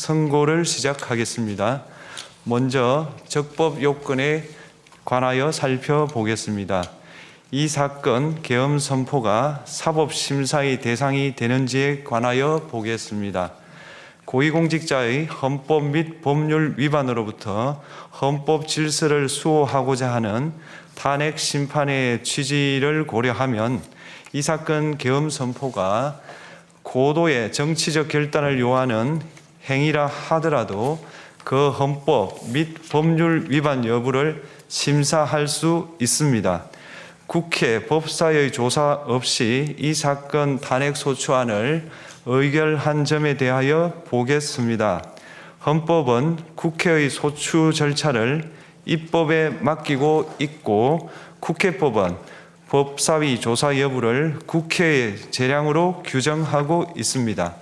선고를 시작하겠습니다. 먼저 적법 요건에 관하여 살펴보겠습니다. 이 사건 계엄 선포가 사법심사의 대상이 되는지에 관하여 보겠습니다. 고위공직자의 헌법 및 법률 위반으로부터 헌법 질서를 수호하고자 하는 탄핵 심판의 취지를 고려하면 이 사건 계엄 선포가 고도의 정치적 결단을 요하는 행위라 하더라도 그 헌법 및 법률 위반 여부를 심사할 수 있습니다. 국회 법사의 조사 없이 이 사건 탄핵 소추안을 의결한 점에 대하여 보겠습니다. 헌법은 국회의 소추 절차를 입법에 맡기고 있고 국회법은 법사위 조사 여부를 국회의 재량으로 규정하고 있습니다.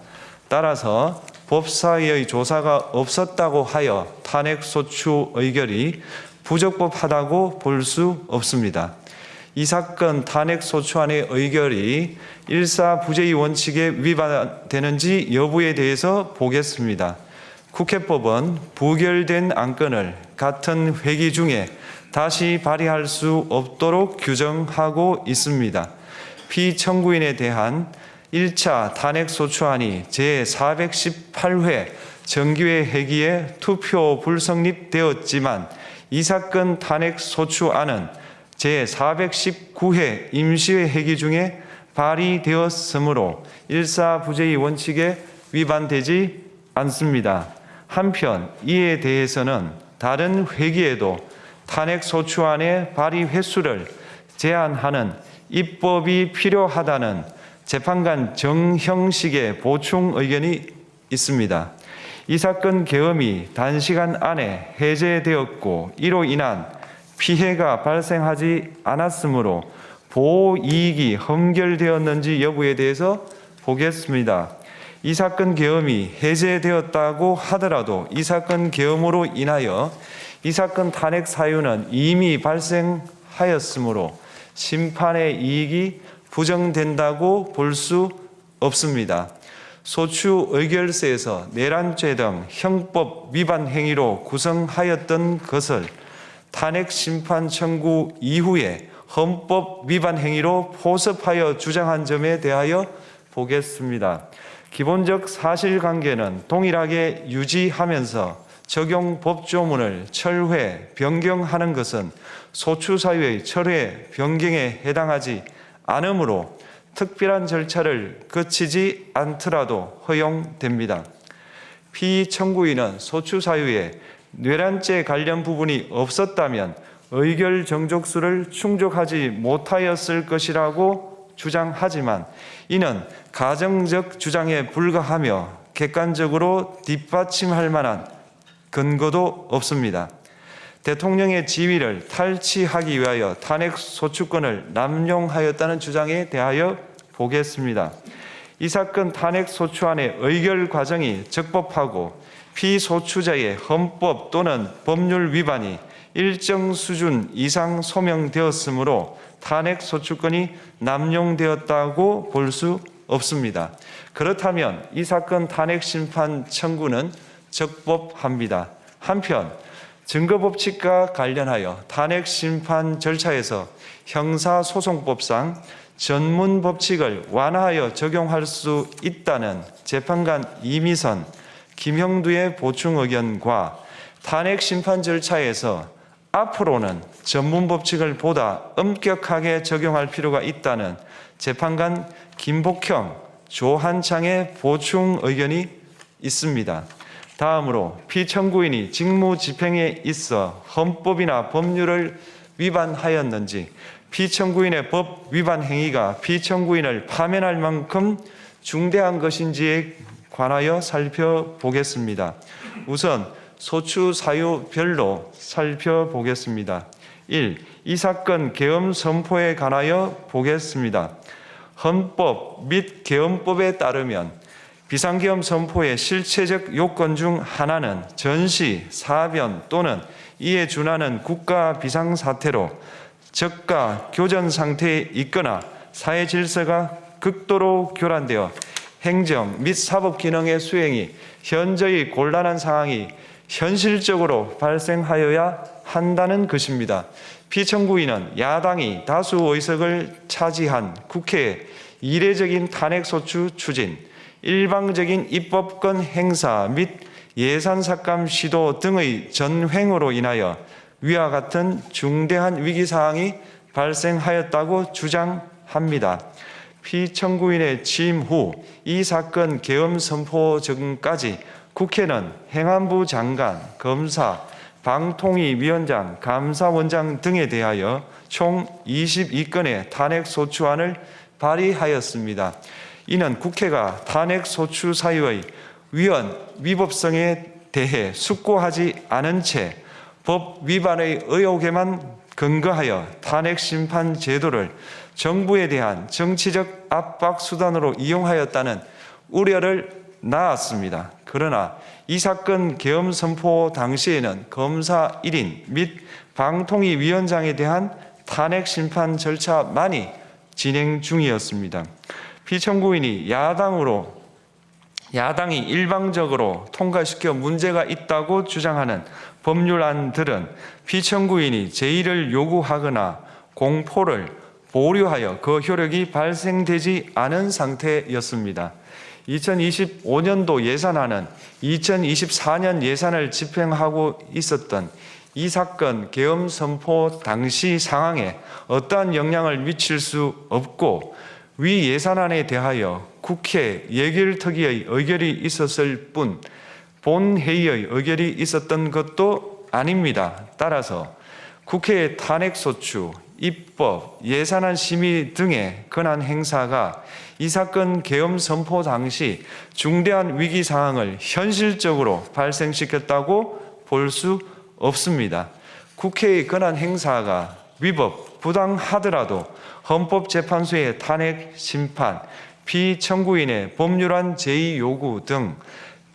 따라서 법사위의 조사가 없었다고 하여 탄핵 소추 의결이 부적법하다고 볼 수 없습니다. 이 사건 탄핵 소추안의 의결이 일사부재의 원칙에 위반되는지 여부에 대해서 보겠습니다. 국회법은 부결된 안건을 같은 회기 중에 다시 발의할 수 없도록 규정하고 있습니다. 피청구인에 대한 1차 탄핵 소추안이 제418회 정기회 회기에 투표 불성립되었지만 이 사건 탄핵 소추안은 제419회 임시회 회기 중에 발의되었으므로 일사부재의 원칙에 위반되지 않습니다. 한편 이에 대해서는 다른 회기에도 탄핵 소추안의 발의 횟수를 제한하는 입법이 필요하다는 재판관 정형식의 보충 의견이 있습니다. 이 사건 계엄이 단시간 안에 해제되었고 이로 인한 피해가 발생하지 않았으므로 보호 이익이 헌결되었는지 여부에 대해서 보겠습니다. 이 사건 계엄이 해제되었다고 하더라도 이 사건 계엄으로 인하여 이 사건 탄핵 사유는 이미 발생하였으므로 심판의 이익이 부정된다고 볼 수 없습니다. 소추 의결서에서 내란죄 등 형법 위반 행위로 구성하였던 것을 탄핵 심판 청구 이후에 헌법 위반 행위로 포섭하여 주장한 점에 대하여 보겠습니다. 기본적 사실관계는 동일하게 유지하면서 적용 법조문을 철회, 변경하는 것은 소추 사유의 철회, 변경에 해당하지 않으므로 특별한 절차를 거치지 않더라도 허용됩니다. 피청구인은 소추 사유에 내란죄 관련 부분이 없었다면 의결 정족수를 충족하지 못하였을 것이라고 주장하지만 이는 가정적 주장에 불과하며 객관적으로 뒷받침할 만한 근거도 없습니다. 대통령의 지위를 탈취하기 위하여 탄핵 소추권을 남용하였다는 주장에 대하여 보겠습니다. 이 사건 탄핵 소추안의 의결 과정이 적법하고 피소추자의 헌법 또는 법률 위반이 일정 수준 이상 소명되었으므로 탄핵 소추권이 남용되었다고 볼 수 없습니다. 그렇다면 이 사건 탄핵 심판 청구는 적법합니다. 한편 증거법칙과 관련하여 탄핵 심판 절차에서 형사소송법상 전문 법칙을 완화하여 적용할 수 있다는 재판관 이미선, 김형두의 보충 의견과 탄핵 심판 절차에서 앞으로는 전문 법칙을 보다 엄격하게 적용할 필요가 있다는 재판관 김복형, 조한창의 보충 의견이 있습니다. 다음으로 피청구인이 직무 집행에 있어 헌법이나 법률을 위반하였는지 피청구인의 법 위반 행위가 피청구인을 파면할 만큼 중대한 것인지에 관하여 살펴보겠습니다. 우선 소추 사유별로 살펴보겠습니다. 1. 이 사건 계엄 선포에 관하여 보겠습니다. 헌법 및 계엄법에 따르면 비상계엄 선포의 실체적 요건 중 하나는 전시, 사변 또는 이에 준하는 국가 비상사태로 저가 교전 상태에 있거나 사회 질서가 극도로 교란되어 행정 및 사법 기능의 수행이 현저히 곤란한 상황이 현실적으로 발생하여야 한다는 것입니다. 피청구인은 야당이 다수 의석을 차지한 국회의 이례적인 탄핵소추 추진, 일방적인 입법권 행사 및 예산 삭감 시도 등의 전횡으로 인하여 위와 같은 중대한 위기사항이 발생하였다고 주장합니다. 피청구인의 취임 후 이 사건 계엄 선포 전까지 국회는 행안부 장관, 검사, 방통위위원장, 감사원장 등에 대하여 총 22건의 탄핵소추안을 발의하였습니다. 이는 국회가 탄핵소추 사유의 위헌, 위법성에 대해 숙고하지 않은 채 법 위반의 의혹에만 근거하여 탄핵심판 제도를 정부에 대한 정치적 압박 수단으로 이용하였다는 우려를 낳았습니다. 그러나 이 사건 계엄 선포 당시에는 검사 1인 및 방통위위원장에 대한 탄핵심판 절차만이 진행 중이었습니다. 피청구인이 야당이 일방적으로 통과시켜 문제가 있다고 주장하는 법률안들은 피청구인이 제의를 요구하거나 공포를 보류하여 그 효력이 발생되지 않은 상태였습니다. 2025년도 예산안은 2024년 예산을 집행하고 있었던 이 사건 계엄 선포 당시 상황에 어떠한 영향을 미칠 수 없고 위 예산안에 대하여 국회 예결특위의 의결이 있었을 뿐 본회의의 의결이 있었던 것도 아닙니다. 따라서 국회의 탄핵소추, 입법, 예산안 심의 등의 권한 행사가 이 사건 계엄 선포 당시 중대한 위기 상황을 현실적으로 발생시켰다고 볼 수 없습니다. 국회의 권한 행사가 위법, 부당하더라도 헌법재판소의 탄핵 심판, 피청구인의 법률안 제의 요구 등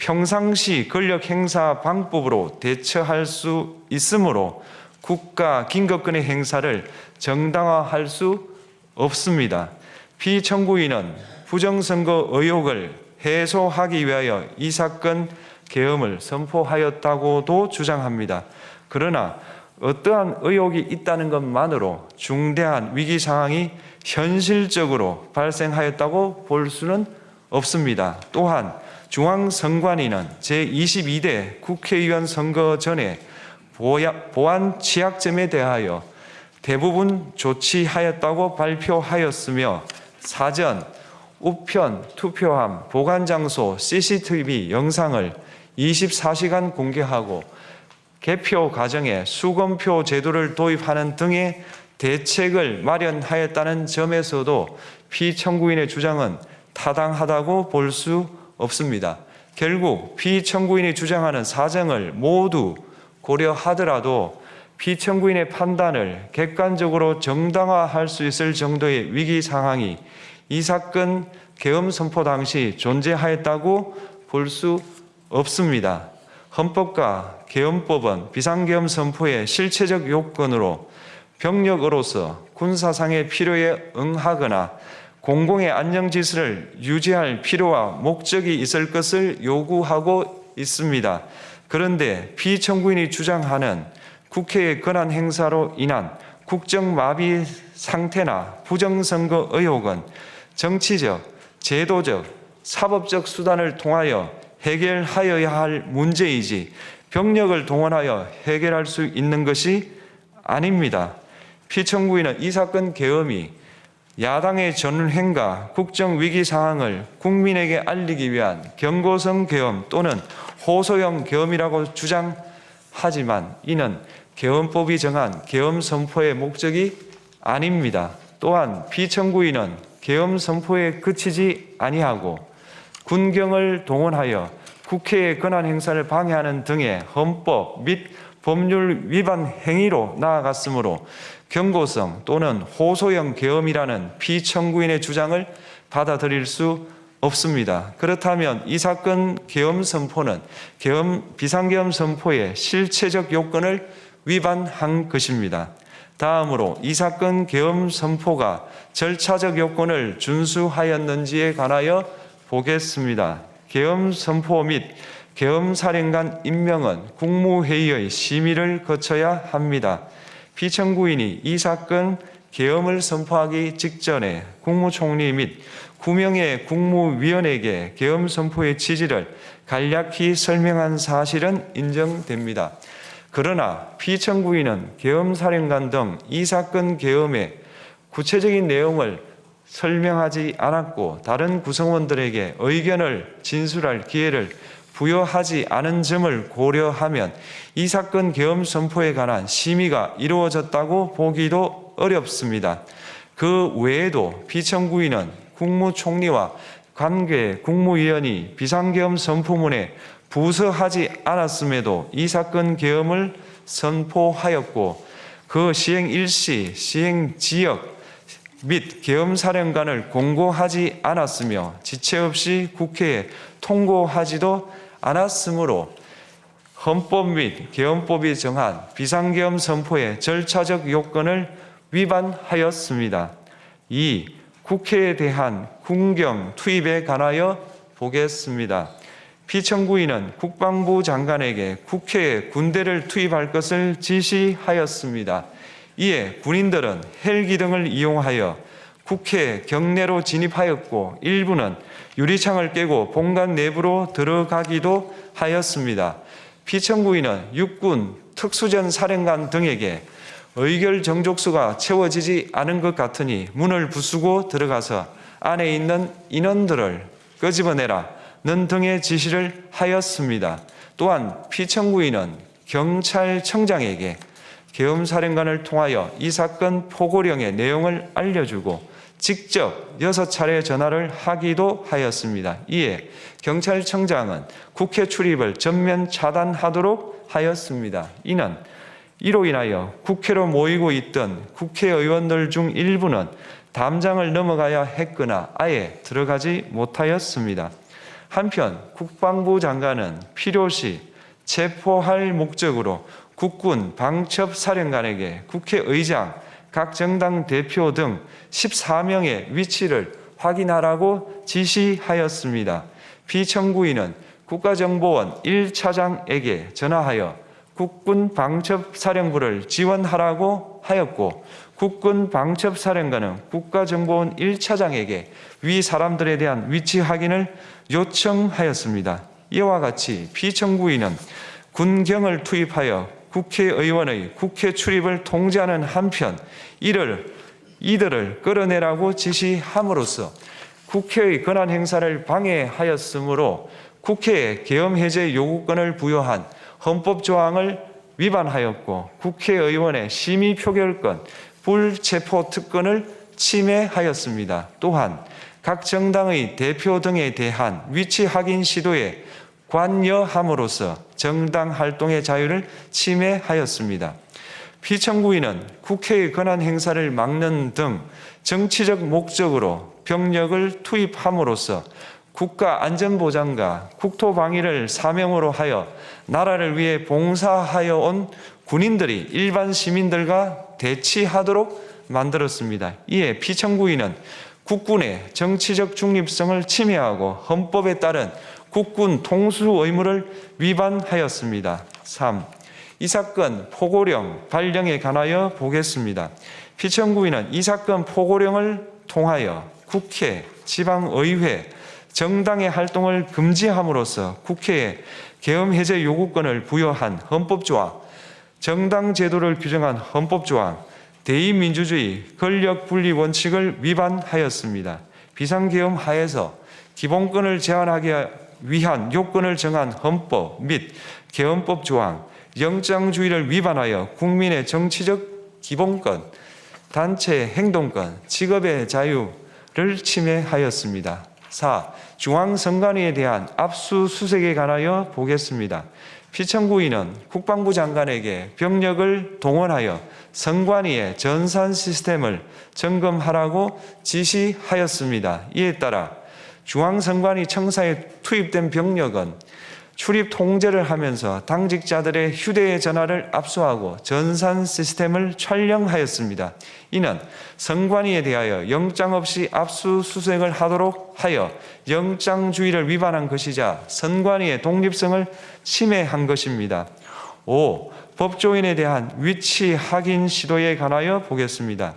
평상시 권력 행사 방법으로 대처할 수 있으므로 국가 긴급권의 행사를 정당화할 수 없습니다. 피청구인은 부정선거 의혹을 해소하기 위하여 이 사건 계엄을 선포하였다고도 주장합니다. 그러나 어떠한 의혹이 있다는 것만으로 중대한 위기 상황이 현실적으로 발생하였다고 볼 수는 없습니다. 또한 중앙선관위는 제22대 국회의원 선거 전에 보안 취약점에 대하여 대부분 조치하였다고 발표하였으며 사전, 우편, 투표함, 보관장소, CCTV 영상을 24시간 공개하고 개표 과정에 수검표 제도를 도입하는 등의 대책을 마련하였다는 점에서도 피청구인의 주장은 타당하다고 볼 수 없습니다. 결국 피청구인이 주장하는 사정을 모두 고려하더라도 피청구인의 판단을 객관적으로 정당화할 수 있을 정도의 위기 상황이 이 사건 계엄 선포 당시 존재하였다고 볼 수 없습니다. 헌법과 계엄법은 비상계엄 선포의 실체적 요건으로 병력으로서 군사상의 필요에 응하거나 공공의 안정질서를 유지할 필요와 목적이 있을 것을 요구하고 있습니다. 그런데 피청구인이 주장하는 국회의 권한 행사로 인한 국정마비 상태나 부정선거 의혹은 정치적, 제도적, 사법적 수단을 통하여 해결하여야 할 문제이지 병력을 동원하여 해결할 수 있는 것이 아닙니다. 피청구인은 이 사건 계엄이 야당의 전횡과 국정위기 상황을 국민에게 알리기 위한 경고성 계엄 또는 호소형 계엄이라고 주장하지만 이는 계엄법이 정한 계엄 선포의 목적이 아닙니다. 또한 피청구인은 계엄 선포에 그치지 아니하고 군경을 동원하여 국회의 권한 행사를 방해하는 등의 헌법 및 법률 위반 행위로 나아갔으므로 경고성 또는 호소형 계엄이라는 피청구인의 주장을 받아들일 수 없습니다. 그렇다면 이 사건 계엄 선포는 비상계엄 선포의 실체적 요건을 위반한 것입니다. 다음으로 이 사건 계엄 선포가 절차적 요건을 준수하였는지에 관하여 보겠습니다. 계엄 선포 및 계엄 사령관 임명은 국무회의의 심의를 거쳐야 합니다. 피청구인이 이 사건 계엄을 선포하기 직전에 국무총리 및 9명의 국무위원에게 계엄 선포의 취지를 간략히 설명한 사실은 인정됩니다. 그러나 피청구인은 계엄사령관 등 이 사건 계엄의 구체적인 내용을 설명하지 않았고 다른 구성원들에게 의견을 진술할 기회를 부여하지 않은 점을 고려하면 이 사건 계엄 선포에 관한 심의가 이루어졌다고 보기도 어렵습니다. 그 외에도 피청구인은 국무총리와 관계 국무위원이 비상계엄 선포문에 부서하지 않았음에도 이 사건 계엄을 선포하였고 그 시행 일시, 시행 지역 및 계엄사령관을 공고하지 않았으며 지체 없이 국회에 통고하지도 않았으므로 헌법 및 계엄법이 정한 비상계엄 선포의 절차적 요건을 위반하였습니다. 2. 국회에 대한 군경 투입에 관하여 보겠습니다. 피청구인은 국방부 장관에게 국회에 군대를 투입할 것을 지시하였습니다. 이에 군인들은 헬기 등을 이용하여 국회 경내로 진입하였고 일부는 유리창을 깨고 본관 내부로 들어가기도 하였습니다. 피청구인은 육군 특수전 사령관 등에게 의결 정족수가 채워지지 않은 것 같으니 문을 부수고 들어가서 안에 있는 인원들을 끄집어내라 는 등의 지시를 하였습니다. 또한 피청구인은 경찰청장에게 계엄사령관을 통하여 이 사건 포고령의 내용을 알려주고 직접 6차례 전화를 하기도 하였습니다. 이에 경찰청장은 국회 출입을 전면 차단하도록 하였습니다. 이로 인하여 국회로 모이고 있던 국회의원들 중 일부는 담장을 넘어가야 했거나 아예 들어가지 못하였습니다. 한편 국방부 장관은 필요시 체포할 목적으로 국군 방첩사령관에게 국회의장, 각 정당 대표 등 14명의 위치를 확인하라고 지시하였습니다. 피청구인은 국가정보원 1차장에게 전화하여 국군 방첩사령부를 지원하라고 하였고 국군 방첩사령관은 국가정보원 1차장에게 위 사람들에 대한 위치 확인을 요청하였습니다. 이와 같이 피청구인은 군경을 투입하여 국회의원의 국회 출입을 통제하는 한편 이들을 끌어내라고 지시함으로써 국회의 권한 행사를 방해하였으므로 국회에 계엄 해제 요구권을 부여한 헌법 조항을 위반하였고 국회의원의 심의 표결권, 불체포 특권을 침해하였습니다. 또한 각 정당의 대표 등에 대한 위치 확인 시도에 관여함으로써 정당 활동의 자유를 침해하였습니다. 피청구인은 국회의 권한 행사를 막는 등 정치적 목적으로 병력을 투입함으로써 국가안전보장과 국토방위를 사명으로 하여 나라를 위해 봉사하여 온 군인들이 일반 시민들과 대치하도록 만들었습니다. 이에 피청구인은 국군의 정치적 중립성을 침해하고 헌법에 따른 국군 통수 의무를 위반하였습니다. 3. 이 사건 포고령 발령에 관하여 보겠습니다. 피청구인은 이 사건 포고령을 통하여 국회, 지방의회, 정당의 활동을 금지함으로써 국회에 계엄 해제 요구권을 부여한 헌법조항, 정당 제도를 규정한 헌법조항, 대의민주주의 권력분리 원칙을 위반하였습니다. 비상계엄 하에서 기본권을 제한하기 위한 요건을 정한 헌법 및 계엄법 조항, 영장주의를 위반하여 국민의 정치적 기본권, 단체 행동권, 직업의 자유를 침해하였습니다. 4. 중앙선관위에 대한 압수수색에 관하여 보겠습니다. 피청구인은 국방부 장관에게 병력을 동원하여 선관위의 전산 시스템을 점검하라고 지시하였습니다. 이에 따라 중앙선관위 청사에 투입된 병력은 출입 통제를 하면서 당직자들의 휴대전화를 압수하고 전산 시스템을 촬영하였습니다. 이는 선관위에 대하여 영장 없이 압수수색을 하도록 하여 영장주의를 위반한 것이자 선관위의 독립성을 침해한 것입니다. 5. 법조인에 대한 위치 확인 시도에 관하여 보겠습니다.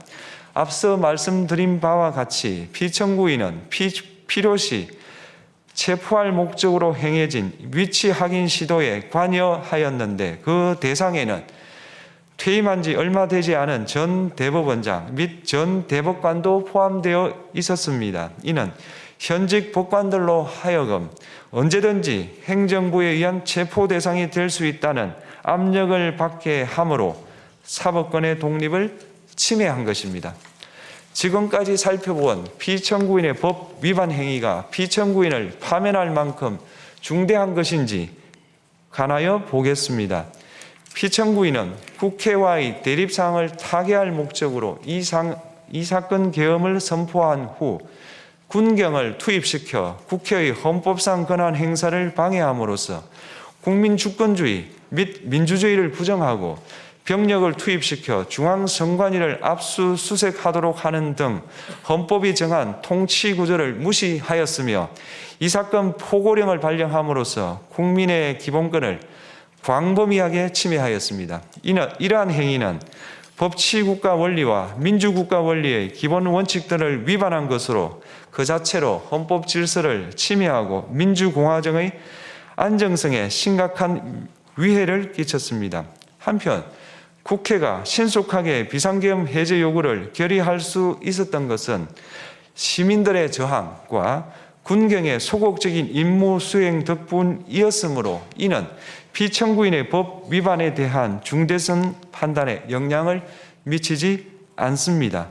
앞서 말씀드린 바와 같이 피청구인은 필요시 체포할 목적으로 행해진 위치 확인 시도에 관여하였는데 그 대상에는 퇴임한 지 얼마 되지 않은 전 대법원장 및 전 대법관도 포함되어 있었습니다. 이는 현직 법관들로 하여금 언제든지 행정부에 의한 체포 대상이 될 수 있다는 압력을 받게 함으로 사법권의 독립을 침해한 것입니다. 지금까지 살펴본 피청구인의 법 위반 행위가 피청구인을 파면할 만큼 중대한 것인지 관하여 보겠습니다. 피청구인은 국회와의 대립사항을 타개할 목적으로 이 사건 계엄을 선포한 후 군경을 투입시켜 국회의 헌법상 권한 행사를 방해함으로써 국민 주권주의 및 민주주의를 부정하고 병력을 투입시켜 중앙선관위를 압수수색하도록 하는 등 헌법이 정한 통치구조를 무시하였으며 이 사건 포고령을 발령함으로써 국민의 기본권을 광범위하게 침해하였습니다. 이러한 행위는 법치국가 원리와 민주국가 원리의 기본 원칙들을 위반한 것으로 그 자체로 헌법 질서를 침해하고 민주공화정의 안정성에 심각한 위해를 끼쳤습니다. 한편 국회가 신속하게 비상계엄 해제 요구를 결의할 수 있었던 것은 시민들의 저항과 군경의 소극적인 임무 수행 덕분이었으므로 이는 피청구인의 법 위반에 대한 중대성 판단에 영향을 미치지 않습니다.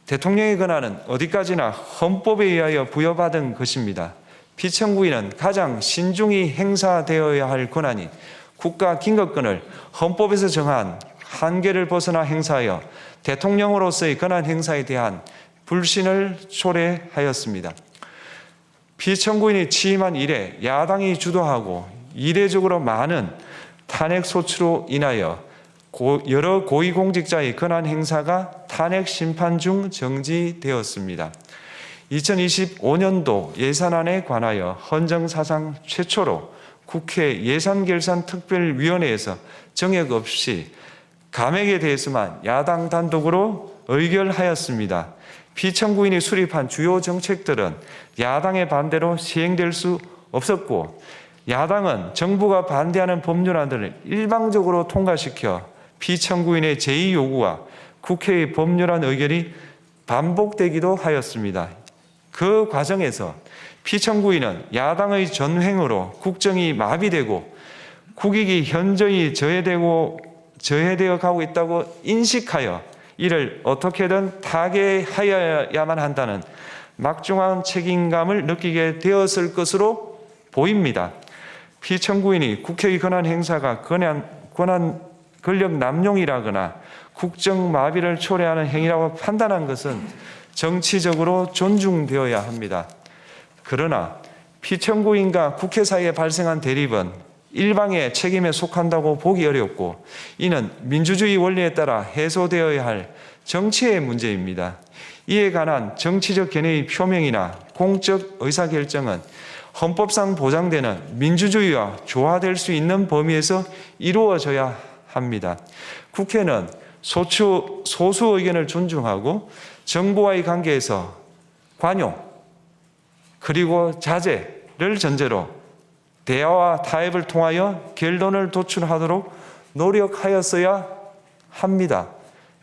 대통령의 권한은 어디까지나 헌법에 의하여 부여받은 것입니다. 피청구인은 가장 신중히 행사되어야 할 권한이 국가 긴급권을 헌법에서 정한 한계를 벗어나 행사하여 대통령으로서의 권한 행사에 대한 불신을 초래하였습니다. 피청구인이 취임한 이래 야당이 주도하고 이례적으로 많은 탄핵 소추로 인하여 여러 고위공직자의 권한 행사가 탄핵 심판 중 정지되었습니다. 2025년도 예산안에 관하여 헌정사상 최초로 국회 예산결산특별위원회에서 정액 없이 감액에 대해서만 야당 단독으로 의결하였습니다. 피청구인이 수립한 주요 정책들은 야당의 반대로 시행될 수 없었고 야당은 정부가 반대하는 법률안들을 일방적으로 통과시켜 피청구인의 제2 요구와 국회의 법률안 의결이 반복되기도 하였습니다. 그 과정에서 피청구인은 야당의 전횡으로 국정이 마비되고 국익이 현저히 저해되어 가고 있다고 인식하여 이를 어떻게든 타개하여야만 한다는 막중한 책임감을 느끼게 되었을 것으로 보입니다. 피청구인이 국회의 권한 행사가 권력 남용이라거나 국정 마비를 초래하는 행위라고 판단한 것은 정치적으로 존중되어야 합니다. 그러나 피청구인과 국회 사이에 발생한 대립은 일방의 책임에 속한다고 보기 어렵고 이는 민주주의 원리에 따라 해소되어야 할 정치의 문제입니다. 이에 관한 정치적 견해의 표명이나 공적 의사결정은 헌법상 보장되는 민주주의와 조화될 수 있는 범위에서 이루어져야 합니다. 국회는 소수 의견을 존중하고 정부와의 관계에서 관용 그리고 자제를 전제로 대화와 타협을 통하여 결론을 도출하도록 노력하였어야 합니다.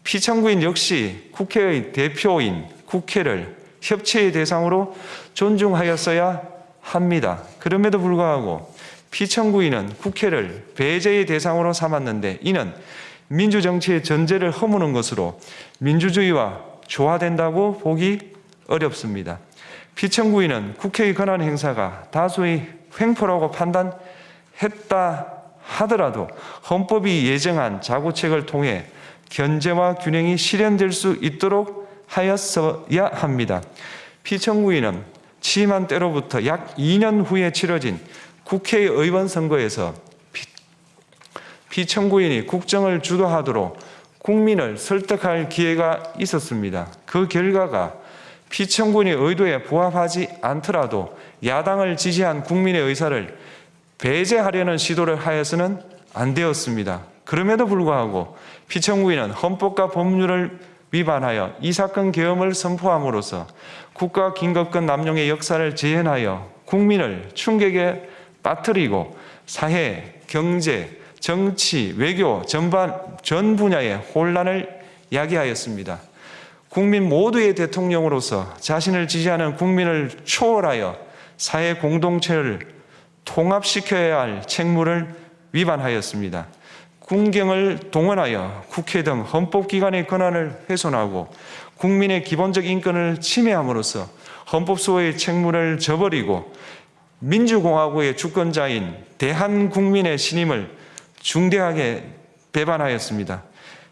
피청구인 역시 국회의 대표인 국회를 협치의 대상으로 존중하였어야 합니다. 그럼에도 불구하고 피청구인은 국회를 배제의 대상으로 삼았는데 이는 민주정치의 전제를 허무는 것으로 민주주의와 조화된다고 보기 어렵습니다. 피청구인은 국회의 권한 행사가 다수의 횡포라고 판단했다 하더라도 헌법이 예정한 자구책을 통해 견제와 균형이 실현될 수 있도록 하였어야 합니다. 피청구인은 취임한 때로부터 약 2년 후에 치러진 국회의원 선거에서 피청구인이 국정을 주도하도록 국민을 설득할 기회가 있었습니다. 그 결과가 피청구인의 의도에 부합하지 않더라도 야당을 지지한 국민의 의사를 배제하려는 시도를 하여서는 안 되었습니다. 그럼에도 불구하고 피청구인은 헌법과 법률을 위반하여 이 사건 계엄을 선포함으로써 국가 긴급권 남용의 역사를 재현하여 국민을 충격에 빠뜨리고 사회, 경제, 정치, 외교 전 분야의 혼란을 야기하였습니다. 국민 모두의 대통령으로서 자신을 지지하는 국민을 초월하여 사회 공동체를 통합시켜야 할 책무를 위반하였습니다. 군경을 동원하여 국회 등 헌법기관의 권한을 훼손하고 국민의 기본적 인권을 침해함으로써 헌법소의 책무를 저버리고 민주공화국의 주권자인 대한국민의 신임을 중대하게 배반하였습니다.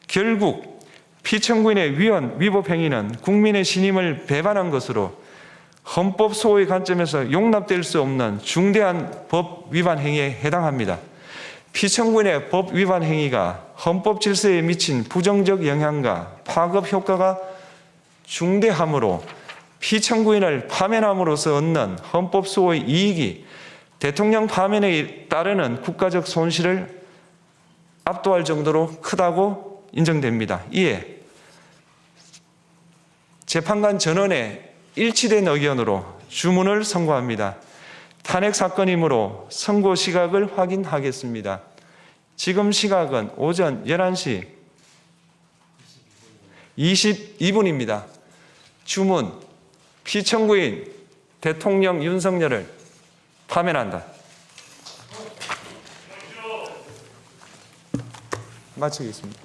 결국 피청구인의 위법 행위는 국민의 신임을 배반한 것으로 헌법 소의 관점에서 용납될 수 없는 중대한 법 위반 행위에 해당합니다. 피청구인의 법 위반 행위가 헌법 질서에 미친 부정적 영향과 파급 효과가 중대하므로 피청구인을 파면함으로써 얻는 헌법 소의 이익이 대통령 파면에 따르는 국가적 손실을 압도할 정도로 크다고 인정됩니다. 이에 재판관 전원의 일치된 의견으로 주문을 선고합니다. 탄핵 사건이므로 선고 시각을 확인하겠습니다. 지금 시각은 오전 11시 22분입니다. 주문, 피청구인 대통령 윤석열을 파면한다. 마치겠습니다.